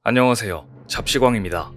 안녕하세요. 잡시광입니다.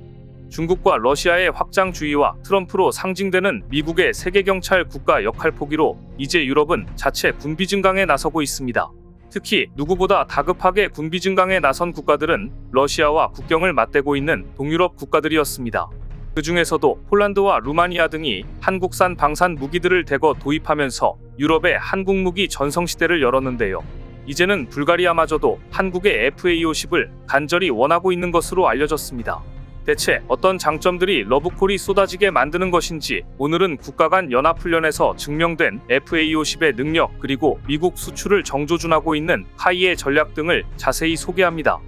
중국과 러시아의 확장주의와 트럼프로 상징되는 미국의 세계경찰 국가 역할 포기로 이제 유럽은 자체 군비 증강에 나서고 있습니다. 특히 누구보다 다급하게 군비 증강에 나선 국가들은 러시아와 국경을 맞대고 있는 동유럽 국가들이었습니다. 그 중에서도 폴란드와 루마니아 등이 한국산 방산 무기들을 대거 도입하면서 유럽의 한국 무기 전성시대를 열었는데요. 이제는 불가리아마저도 한국의 FA50을 간절히 원하고 있는 것으로 알려졌습니다. 대체 어떤 장점들이 러브콜이 쏟아지게 만드는 것인지 오늘은 국가 간 연합훈련에서 증명된 FA50의 능력 그리고 미국 수출을 정조준하고 있는 카이의 전략 등을 자세히 소개합니다.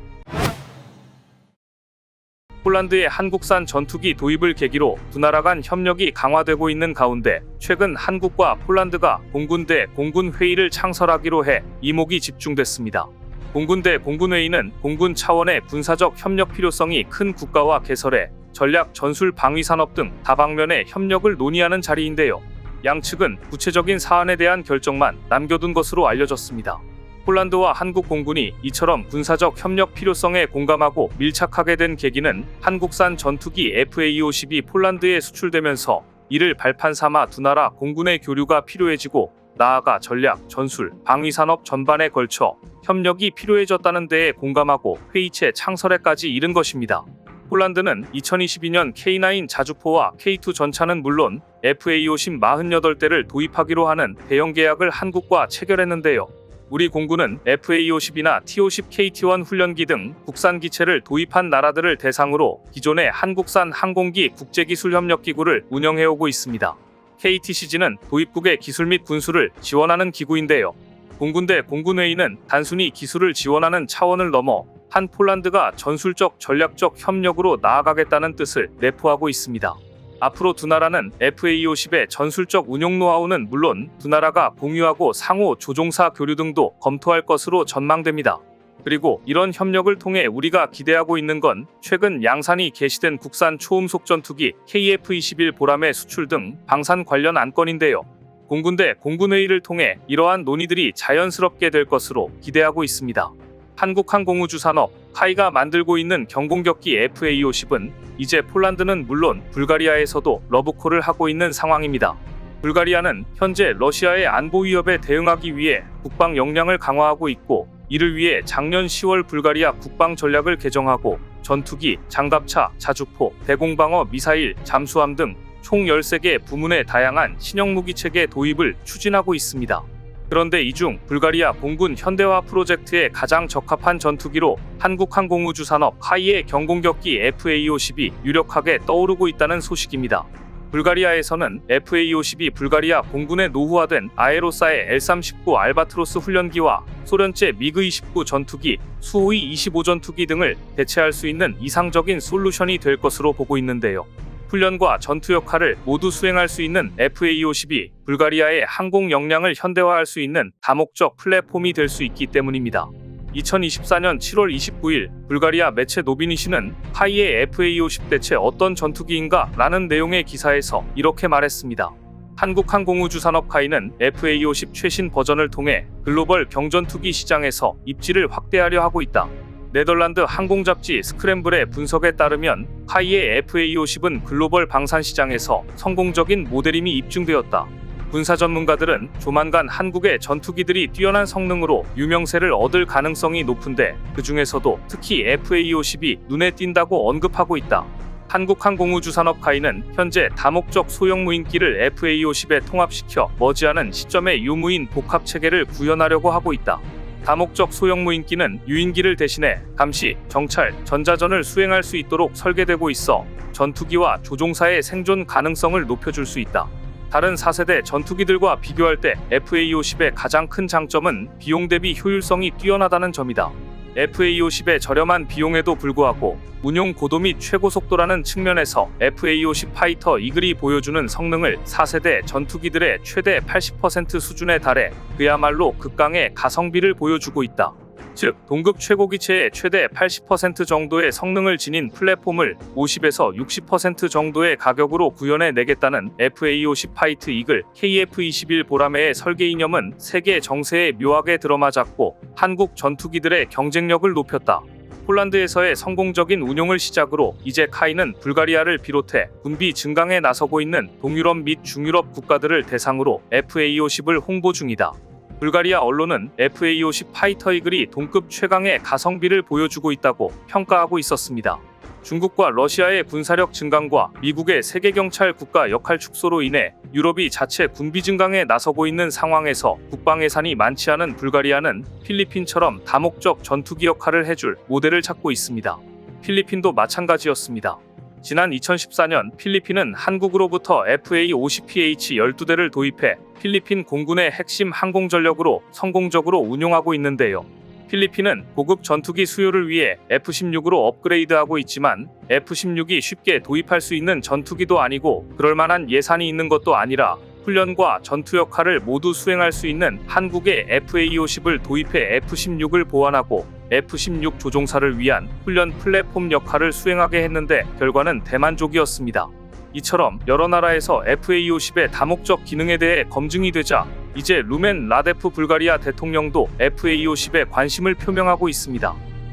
폴란드의 한국산 전투기 도입을 계기로 두 나라 간 협력이 강화되고 있는 가운데 최근 한국과 폴란드가 공군 대 공군 회의를 창설하기로 해 이목이 집중됐습니다. 공군 대 공군 회의는 공군 차원의 군사적 협력 필요성이 큰 국가와 개설해 전략, 전술, 방위 산업 등 다방면의 협력을 논의하는 자리인데요. 양측은 구체적인 사안에 대한 결정만 남겨둔 것으로 알려졌습니다. 폴란드와 한국 공군이 이처럼 군사적 협력 필요성에 공감하고 밀착하게 된 계기는 한국산 전투기 FA50이 폴란드에 수출되면서 이를 발판 삼아 두 나라 공군의 교류가 필요해지고 나아가 전략, 전술, 방위 산업 전반에 걸쳐 협력이 필요해졌다는 데에 공감하고 회의체 창설에까지 이른 것입니다. 폴란드는 2022년 K9 자주포와 K2 전차는 물론 FA50 48대를 도입하기로 하는 대형 계약을 한국과 체결했는데요. 우리 공군은 FA50이나 T50 KT1 훈련기 등 국산 기체를 도입한 나라들을 대상으로 기존의 한국산 항공기 국제기술협력기구를 운영해오고 있습니다. KTCG는 도입국의 기술 및 군수를 지원하는 기구인데요. 공군 대 공군회의는 단순히 기술을 지원하는 차원을 넘어 한 폴란드가 전술적 전략적 협력으로 나아가겠다는 뜻을 내포하고 있습니다. 앞으로 두 나라는 FA50의 전술적 운용 노하우는 물론 두 나라가 공유하고 상호 조종사 교류 등도 검토할 것으로 전망됩니다. 그리고 이런 협력을 통해 우리가 기대하고 있는 건 최근 양산이 개시된 국산 초음속 전투기 KF-21 보람의 수출 등 방산 관련 안건인데요. 공군 대 공군회의를 통해 이러한 논의들이 자연스럽게 될 것으로 기대하고 있습니다. 한국항공우주산업 카이가 만들고 있는 경공격기 FA50은 이제 폴란드는 물론 불가리아에서도 러브콜을 하고 있는 상황입니다. 불가리아는 현재 러시아의 안보 위협에 대응하기 위해 국방 역량을 강화하고 있고 이를 위해 작년 10월 불가리아 국방 전략을 개정하고 전투기, 장갑차, 자주포, 대공방어 미사일, 잠수함 등 총 13개 부문의 다양한 신형 무기체계 도입을 추진하고 있습니다. 그런데 이 중 불가리아 공군 현대화 프로젝트에 가장 적합한 전투기로 한국항공우주산업 카이의 경공격기 FA50이 유력하게 떠오르고 있다는 소식입니다. 불가리아에서는 FA50이 불가리아 공군의 노후화된 아에로사의 L-39 알바트로스 훈련기와 소련제 미그-29 전투기, 수호이 25 전투기 등을 대체할 수 있는 이상적인 솔루션이 될 것으로 보고 있는데요. 훈련과 전투 역할을 모두 수행할 수 있는 FA50이 불가리아의 항공 역량을 현대화할 수 있는 다목적 플랫폼이 될 수 있기 때문입니다. 2024년 7월 29일 불가리아 매체 노비니시는 카이의 FA50 대체 어떤 전투기인가? 라는 내용의 기사에서 이렇게 말했습니다. 한국항공우주산업 카이는 FA50 최신 버전을 통해 글로벌 경전투기 시장에서 입지를 확대하려 하고 있다. 네덜란드 항공잡지 스크램블의 분석에 따르면 카이의 FA50은 글로벌 방산 시장에서 성공적인 모델임이 입증되었다. 군사 전문가들은 조만간 한국의 전투기들이 뛰어난 성능으로 유명세를 얻을 가능성이 높은데 그 중에서도 특히 FA50이 눈에 띈다고 언급하고 있다. 한국항공우주산업 카이는 현재 다목적 소형 무인기를 FA50에 통합시켜 머지않은 시점에 유무인 복합 체계를 구현하려고 하고 있다. 다목적 소형 무인기는 유인기를 대신해 감시, 정찰, 전자전을 수행할 수 있도록 설계되고 있어 전투기와 조종사의 생존 가능성을 높여줄 수 있다. 다른 4세대 전투기들과 비교할 때 FA50의 가장 큰 장점은 비용 대비 효율성이 뛰어나다는 점이다. FA50의 저렴한 비용에도 불구하고 운용 고도 및 최고 속도라는 측면에서 FA50 파이터 이글이 보여주는 성능을 4세대 전투기들의 최대 80% 수준에 달해 그야말로 극강의 가성비를 보여주고 있다. 즉, 동급 최고 기체의 최대 80% 정도의 성능을 지닌 플랫폼을 50에서 60% 정도의 가격으로 구현해 내겠다는 FA50 파이트 이글 KF-21 보라매의 설계 이념은 세계 정세에 묘하게 들어맞았고 한국 전투기들의 경쟁력을 높였다. 폴란드에서의 성공적인 운용을 시작으로 이제 카이는 불가리아를 비롯해 군비 증강에 나서고 있는 동유럽 및 중유럽 국가들을 대상으로 FA-50을 홍보 중이다. 불가리아 언론은 FA-50 파이터 이글이 동급 최강의 가성비를 보여주고 있다고 평가하고 있었습니다. 중국과 러시아의 군사력 증강과 미국의 세계경찰 국가 역할 축소로 인해 유럽이 자체 군비 증강에 나서고 있는 상황에서 국방 예산이 많지 않은 불가리아는 필리핀처럼 다목적 전투기 역할을 해줄 모델을 찾고 있습니다. 필리핀도 마찬가지였습니다. 지난 2014년 필리핀은 한국으로부터 FA-50PH 12대를 도입해 필리핀 공군의 핵심 항공전력으로 성공적으로 운용하고 있는데요. 필리핀은 고급 전투기 수요를 위해 F-16으로 업그레이드하고 있지만 F-16이 쉽게 도입할 수 있는 전투기도 아니고 그럴 만한 예산이 있는 것도 아니라 훈련과 전투 역할을 모두 수행할 수 있는 한국의 FA-50을 도입해 F-16을 보완하고 F-16 조종사를 위한 훈련 플랫폼 역할을 수행하게 했는데 결과는 대만족이었습니다. 이처럼 여러 나라에서 FA-50의 다목적 기능에 대해 검증이 되자 이제 루멘 라데프 불가리아 대통령도 FA-50에 관심을 표명하고 있습니다.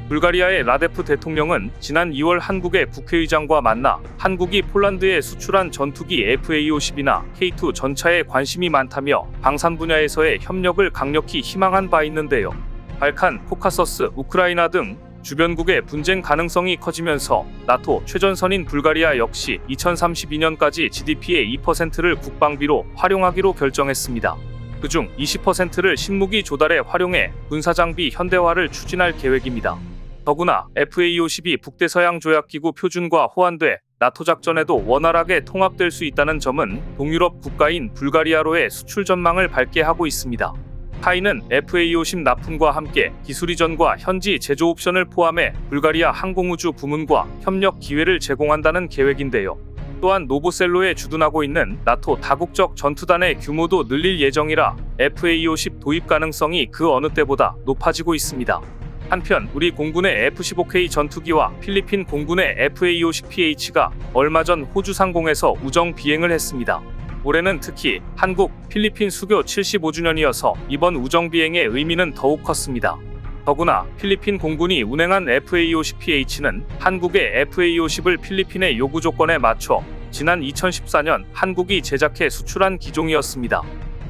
불가리아의 라데프 대통령은 지난 2월 한국의 국회의장과 만나 한국이 폴란드에 수출한 전투기 FA-50이나 K2 전차에 관심이 많다며 방산 분야에서의 협력을 강력히 희망한 바 있는데요. 발칸, 코카서스, 우크라이나 등 주변국의 분쟁 가능성이 커지면서 나토 최전선인 불가리아 역시 2032년까지 GDP의 2%를 국방비로 활용하기로 결정했습니다. 그중 20%를 신무기 조달에 활용해 군사장비 현대화를 추진할 계획입니다. 더구나 FA-50이 북대서양 조약기구 표준과 호환돼 나토 작전에도 원활하게 통합될 수 있다는 점은 동유럽 국가인 불가리아로의 수출 전망을 밝게 하고 있습니다. 카이는 FA-50 납품과 함께 기술 이전과 현지 제조 옵션을 포함해 불가리아 항공우주 부문과 협력 기회를 제공한다는 계획인데요. 또한 노보셀로에 주둔하고 있는 나토 다국적 전투단의 규모도 늘릴 예정이라 FA-50 도입 가능성이 그 어느 때보다 높아지고 있습니다. 한편 우리 공군의 F-15K 전투기와 필리핀 공군의 FA-50PH가 얼마 전 호주 상공에서 우정 비행을 했습니다. 올해는 특히 한국, 필리핀 수교 75주년이어서 이번 우정 비행의 의미는 더욱 컸습니다. 더구나 필리핀 공군이 운행한 FA-50PH는 한국의 FA-50을 필리핀의 요구 조건에 맞춰 지난 2014년 한국이 제작해 수출한 기종이었습니다.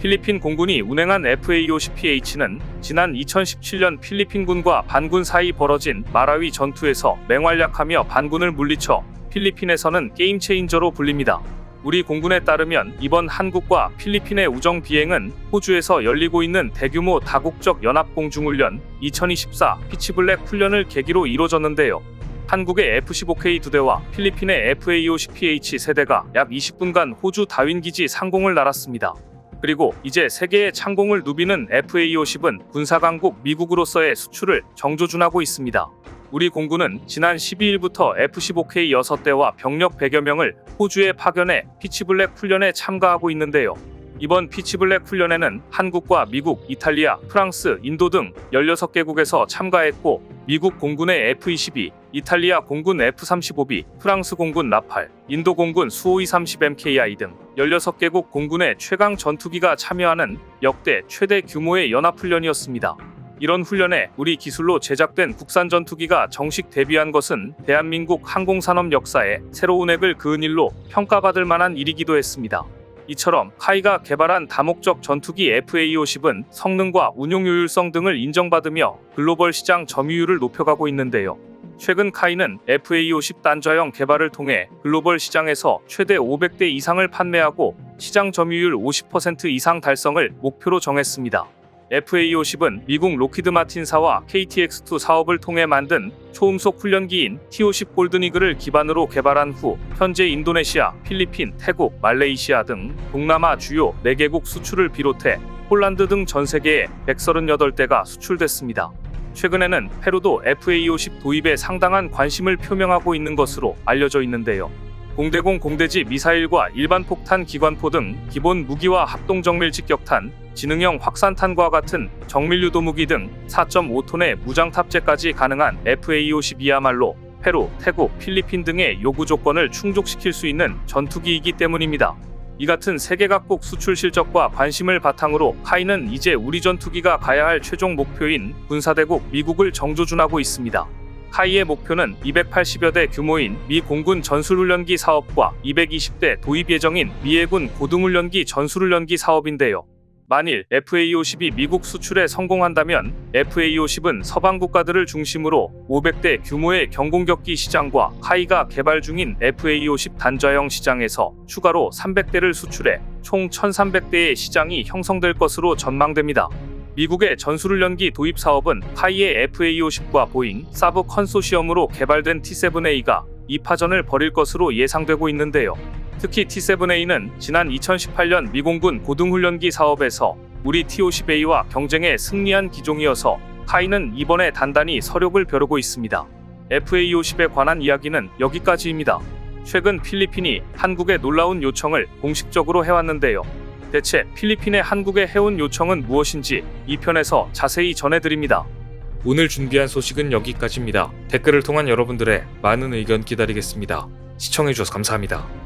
필리핀 공군이 운행한 FA-50PH는 지난 2017년 필리핀군과 반군 사이 벌어진 마라위 전투에서 맹활약하며 반군을 물리쳐 필리핀에서는 게임 체인저로 불립니다. 우리 공군에 따르면 이번 한국과 필리핀의 우정 비행은 호주에서 열리고 있는 대규모 다국적 연합공중훈련 2024 피치블랙 훈련을 계기로 이뤄졌는데요. 한국의 F-15K 2대와 필리핀의 FA-50PH 세대가 약 20분간 호주 다윈기지 상공을 날았습니다. 그리고 이제 세계의 창공을 누비는 FA-50은 군사강국 미국으로서의 수출을 정조준하고 있습니다. 우리 공군은 지난 12일부터 F-15K 6대와 병력 100여 명을 호주에 파견해 피치블랙 훈련에 참가하고 있는데요. 이번 피치블랙 훈련에는 한국과 미국, 이탈리아, 프랑스, 인도 등 16개국에서 참가했고 미국 공군의 F-22, 이탈리아 공군 F-35B, 프랑스 공군 라팔, 인도 공군 수호이 30MKI 등 16개국 공군의 최강 전투기가 참여하는 역대 최대 규모의 연합훈련이었습니다. 이런 훈련에 우리 기술로 제작된 국산 전투기가 정식 데뷔한 것은 대한민국 항공산업 역사에 새로운 획을 그은 일로 평가받을 만한 일이기도 했습니다. 이처럼 카이가 개발한 다목적 전투기 FA-50은 성능과 운용 효율성 등을 인정받으며 글로벌 시장 점유율을 높여가고 있는데요. 최근 카이는 FA-50 단좌형 개발을 통해 글로벌 시장에서 최대 500대 이상을 판매하고 시장 점유율 50% 이상 달성을 목표로 정했습니다. FA-50은 미국 로키드 마틴사와 KTX-2 사업을 통해 만든 초음속 훈련기인 T-50 골든이글을 기반으로 개발한 후 현재 인도네시아, 필리핀, 태국, 말레이시아 등 동남아 주요 4개국 수출을 비롯해 폴란드 등 전 세계에 138대가 수출됐습니다. 최근에는 페루도 FA-50 도입에 상당한 관심을 표명하고 있는 것으로 알려져 있는데요. 공대공 공대지 미사일과 일반 폭탄 기관포 등 기본 무기와 합동 정밀 직격탄, 지능형 확산탄과 같은 정밀 유도 무기 등 4.5톤의 무장 탑재까지 가능한 FA-50이야말로 페루, 태국, 필리핀 등의 요구 조건을 충족시킬 수 있는 전투기이기 때문입니다. 이 같은 세계 각국 수출 실적과 관심을 바탕으로 카이는 이제 우리 전투기가 가야 할 최종 목표인 군사대국 미국을 정조준하고 있습니다. 카이의 목표는 280여 대 규모인 미 공군 전술훈련기 사업과 220대 도입 예정인 미 해군 고등훈련기 전술훈련기 사업인데요. 만일 FA-50이 미국 수출에 성공한다면 FA-50은 서방 국가들을 중심으로 500대 규모의 경공격기 시장과 카이가 개발 중인 FA-50 단좌형 시장에서 추가로 300대를 수출해 총 1300대의 시장이 형성될 것으로 전망됩니다. 미국의 전술훈련기 도입 사업은 카이의 FA-50과 보잉, 사브 컨소시엄으로 개발된 T-7A가 2파전을 벌일 것으로 예상되고 있는데요. 특히 T-7A는 지난 2018년 미공군 고등훈련기 사업에서 우리 T-50A와 경쟁에 승리한 기종이어서 카이는 이번에 단단히 서력을 벼르고 있습니다. FA-50에 관한 이야기는 여기까지입니다. 최근 필리핀이 한국에 놀라운 요청을 공식적으로 해왔는데요. 대체 필리핀의 한국에 해온 요청은 무엇인지 2편에서 자세히 전해드립니다. 오늘 준비한 소식은 여기까지입니다. 댓글을 통한 여러분들의 많은 의견 기다리겠습니다. 시청해주셔서 감사합니다.